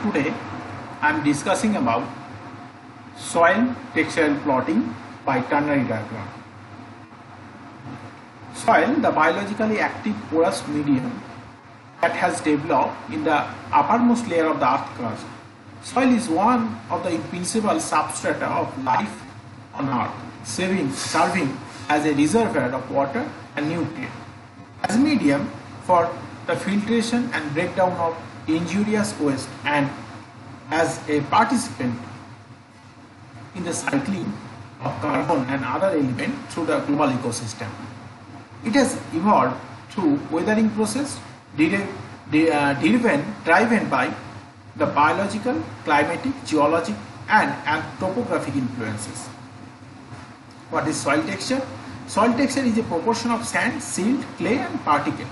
Today I am discussing about soil textile plotting by ternary diagram. Soil, the biologically active porous medium that has developed in the uppermost layer of the earth crust. Soil is one of the principal substrata of life on earth, serving as a reservoir of water and nutrients. As medium for the filtration and breakdown of injurious waste and as a participant in the cycling of carbon and other elements through the global ecosystem. It has evolved through weathering process driven by the biological, climatic, geologic and topographic influences. What is soil texture? Soil texture is a proportion of sand, silt, clay and particles.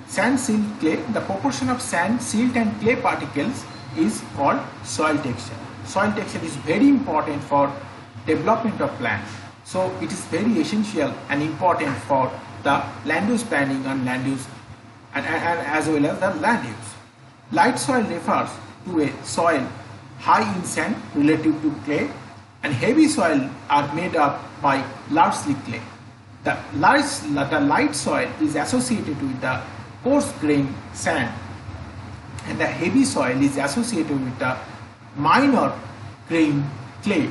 Sand, silt, clay, the proportion of sand, silt and clay particles is called soil texture. Soil texture is very important for development of plants. So it is very essential and important for the land use planning and land use and as well as the land use. Light soil refers to a soil high in sand relative to clay, and heavy soil are made up by largely clay. The light soil is associated with the coarse grained sand, and the heavy soil is associated with the minor grained clay.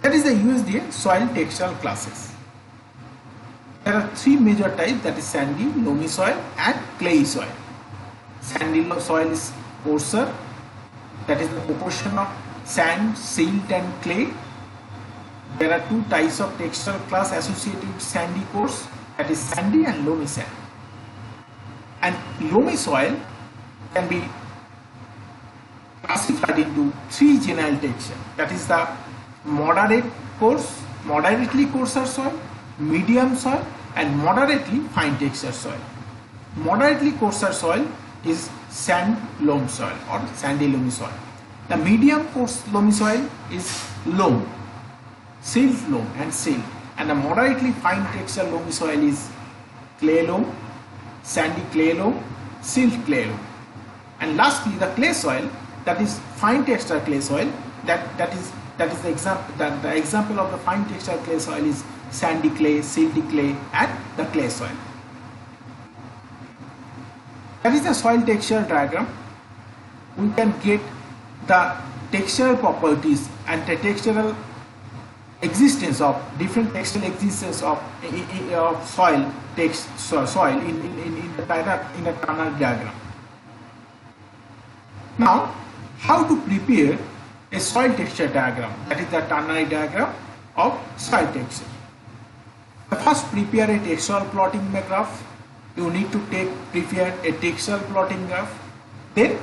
That is the USDA soil textural classes. There are three major types, that is sandy, loamy soil and clayey soil. Sandy soil is coarser, that is the proportion of sand, silt and clay. There are two types of textural class associated with sandy coarse, that is sandy and loamy sand. And loamy soil can be classified into three general texture, that is the moderately coarser soil, medium soil and moderately fine texture soil. Moderately coarser soil is sand loam soil or sandy loamy soil. The medium coarse loamy soil is loam, silt loam and silt, and the moderately fine texture loamy soil is clay loam, sandy clay loam, silt clay loam. And lastly the clay soil, that is fine texture clay soil, that is the example of the fine texture clay soil is sandy clay, silty clay and the clay soil. That is the soil texture diagram. We can get the textural properties and the textural existence of different textural existence of soil in the ternary diagram. Now, how to prepare a soil texture diagram, that is the ternary diagram of soil texture. First, prepare a textual plotting graph. You need to prepare a textual plotting graph. Then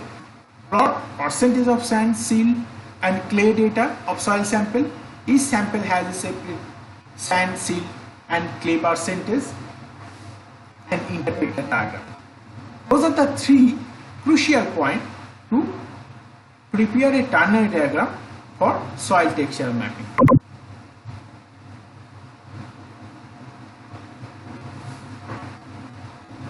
plot percentage of sand, silt and clay data of soil sample. Each sample has a separate sand, silt and clay percentage, and interpret the diagram. Those are the three crucial points to prepare a ternary diagram for soil texture mapping.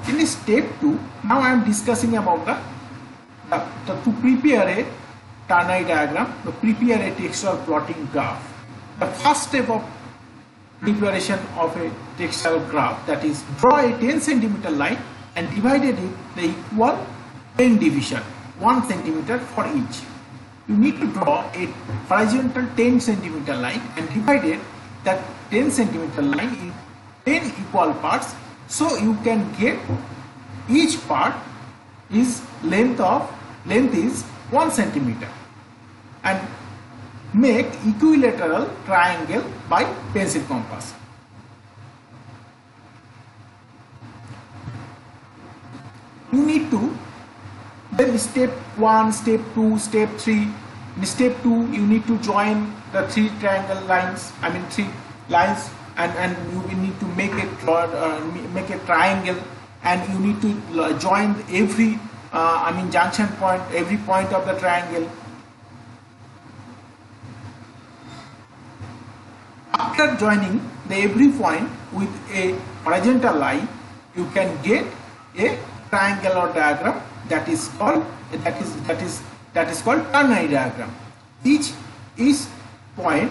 In step 2, now I am discussing about to prepare a ternary diagram, to prepare a textual plotting graph. The first step of preparation of a textual graph, that is draw a 10 cm line and divided it the equal 10 division, 1 cm for each. You need to draw a horizontal 10 cm line and divide that 10 cm line in 10 equal parts, so you can get each part is length is 1 cm, and make equilateral triangle by pencil compass. You need to then step 1, step 2, step 3. In step 2 you need to join the three lines and you will need to make a triangle, and you need to join every junction point, every point of the triangle. After joining the every point with a horizontal line, you can get a triangular diagram that is called ternary diagram. Each point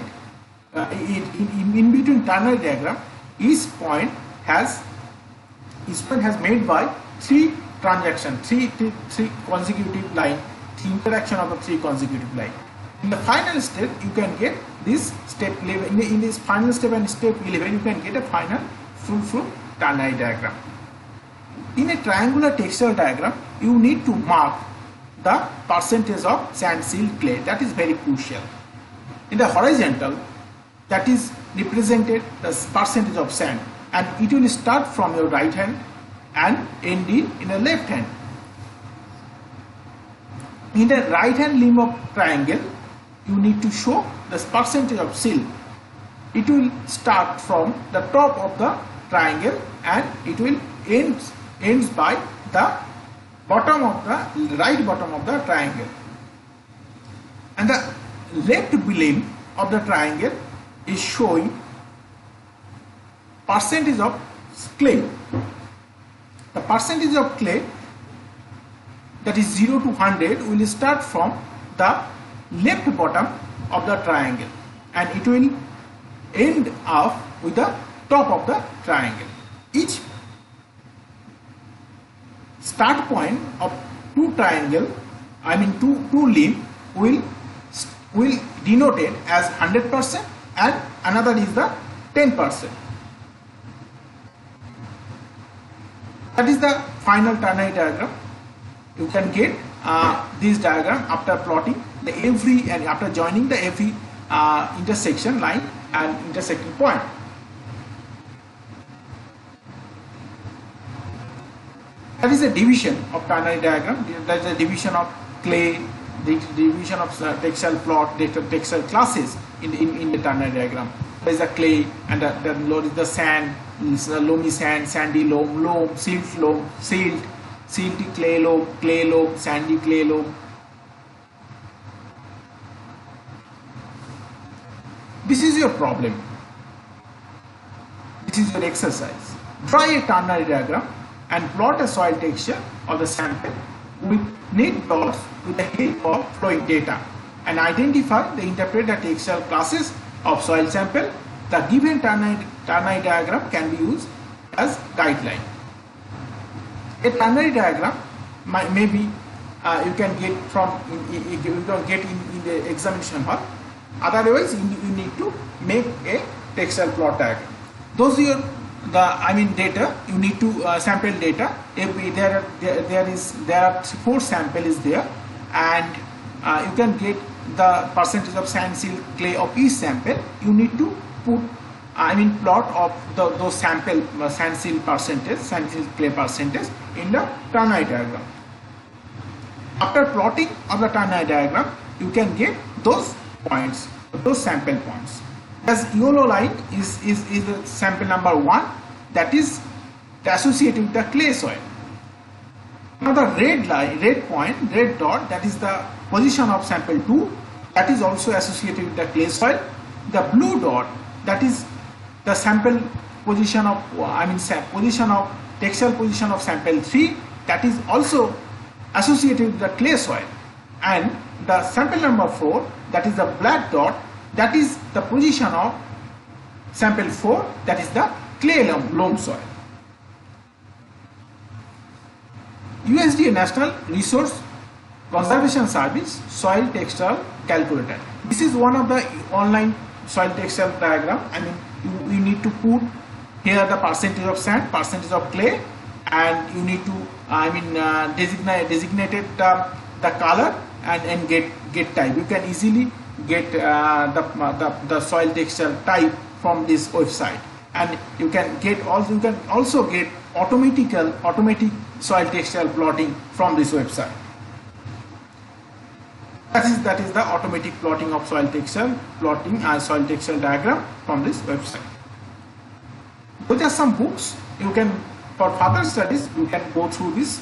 in between ternary diagram, each point has made by three transactions, three consecutive line, the interaction of the three consecutive line. In the final step, you can get this step 11. In this final step and step 11, you can get a final full ternary diagram. In a triangular textual diagram, you need to mark the percentage of sand, silt, clay. That is very crucial. In the horizontal, that is represented the percentage of sand, and it will start from your right hand and end in the left hand. In the right hand limb of triangle, you need to show the percentage of silt. It will start from the top of the triangle and it will ends by the bottom of the right bottom of the triangle. And the left limb of the triangle is showing percentage of clay. The percentage of clay, that is 0 to 100, will start from the left bottom of the triangle and it will end up with the top of the triangle. Each start point of two limb will denoted as 100% and another is the 10%. That is the final ternary diagram. You can get this diagram after plotting after joining the every intersection line and intersecting point. That is a division of ternary diagram. That is a division of clay, the division of textile plot, textile classes in the ternary diagram. There is a clay and the load is the sand, loamy sand, sandy loam, silt, silty clay loam, sandy clay loam. This is your problem. This is your exercise. Draw a ternary diagram and plot a soil texture of the sample with neat dots with the help of flowing data and identify the interpret the textual classes of soil sample. The given ternary diagram can be used as guideline. A ternary diagram maybe you can get from in the examination hall. Otherwise, you need to make a textile plot diagram. Those are data. You need to sample data. If there are 4 samples there, and you can get the percentage of sand, silt, clay of each sample. You need to put plot of those sample sand, silt percentage, sand, silt, clay percentage in the ternary diagram. After plotting of the ternary diagram, you can get those points, those sample points. As yellow line is the sample number 1, that is associated with the clay soil. Now the red dot, that is the position of sample 2, that is also associated with the clay soil. The blue dot, that is the sample position of textile position of sample 3, that is also associated with the clay soil. And the sample number 4, that is the black dot, that is the position of sample 4, that is the clay loam soil. USDA National Resource Conservation Service Soil Textile Calculator. This is one of the online soil textile diagram. You need to put here the percentage of sand, percentage of clay, and you need to designated the color and get type. You can easily get the soil textile type from this website, and you can also get automatic soil textile plotting from this website. That is the automatic plotting of soil textile plotting and soil textile diagram from this website. Those are some books you can, for further studies, you can go through this